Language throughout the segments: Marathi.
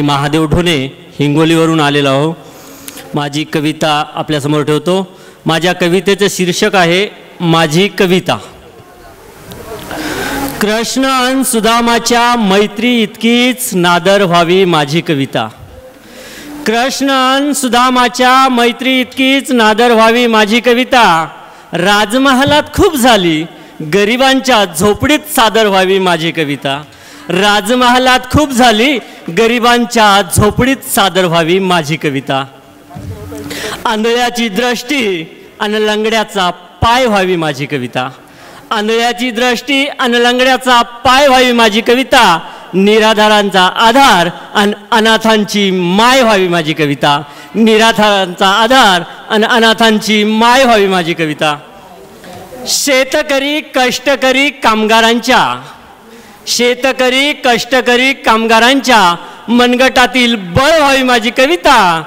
महादेव ढोणे हिंगोलीवरून आलेलो आहो। माझी कविता आपल्यासमोर ठेवतो। माझ्या कवितेचे शीर्षक आहे माझी कविता। कृष्ण आणि सुदामाच्या मैत्री इतकीच नादर व्हावी माझी कविता। कृष्ण आणि सुदामाच्या मैत्री इतकीच नादर व्हावी माझी कविता। राजमहालात खूप झाली, गरिबांच्या झोपडीत सादर व्हावी माझी कविता। राजमहालात खूप झाली, गरिबांच्या झोपडीत सादर व्हावी माझी कविता। आंधळ्याची दृष्टी आणि लंगड्याचा पाय व्हावी माझी कविता। आंधळ्याची दृष्टी आणि लंगड्याचा पाय व्हावी माझी कविता। निराधारांचा आधार आणि अनाथांची माय व्हावी माझी कविता। निराधारांचा आधार आणि अनाथांची माय व्हावी माझी कविता। शेतकरी कष्टकरी कामगारांच्या मनगटातील बळ व्हावी माझी कविता।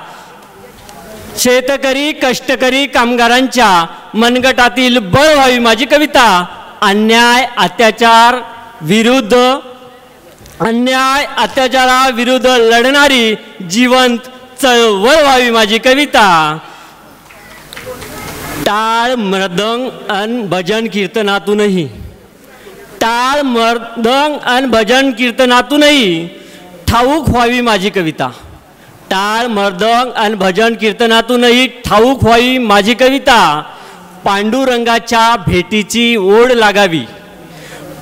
शेतकरी कष्टकरी कामगारांच्या मनगटातील बळ व्हावी माझी कविता। अन्याय अत्याचाराविरुद्ध लढणारी जिवंत चळवळ व्हावी माझी कविता। टाळ मृदंग आणि भजन कीर्तनातूनही ठाऊक व्हावी माझी कविता। टाळ मृदंग आणि भजन कीर्तनातूनही ठाऊक व्हावी माझी कविता। पांडुरंगाच्या भेटीची ओढ लागावी,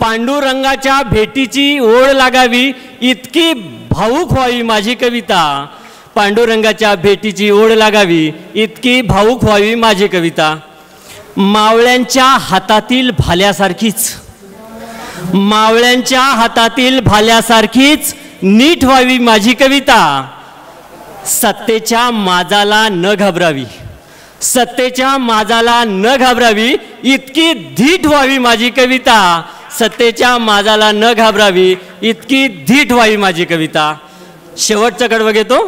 पांडुरंगाच्या भेटीची ओढ लागावी इतकी भावूक व्हावी माझी कविता। पांडुरंगाच्या भेटीची ओढ लागावी इतकी भावूक व्हावी माझी कविता। मावळ्यांच्या हातातील भाल्यासारखीच नीट व्हावी माझी कविता। सत्तेच्या माजाला न घाबरावी इतकी धीट व्हावी माझी कविता। सत्तेच्या माजाला न घाबरावी इतकी धीट व्हावी माझी कविता। शेवटचा कडवं घेतो।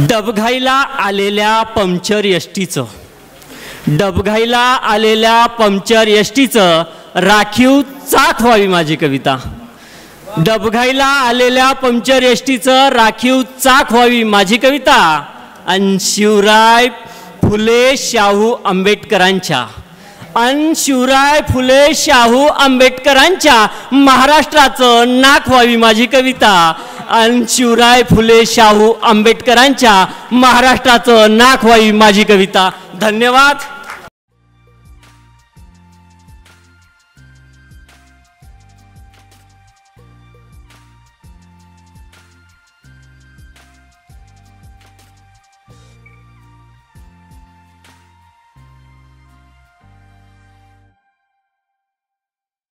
डबघाईला आलेल्या पंक्चर एसटीचं राखीव चाक व्हावी माझी कविता। डबघाईला आलेल्या पंक्चर एसटीचं राखीव चाक व्हावी माझी कविता। आणि शिवराय फुले शाहू आंबेडकरांच्या महाराष्ट्राचं नाक व्हावी माझी कविता। आणि शिवराय फुले शाहू आंबेडकरांच्या महाराष्ट्राचं नाक व्हावी माझी कविता। धन्यवाद।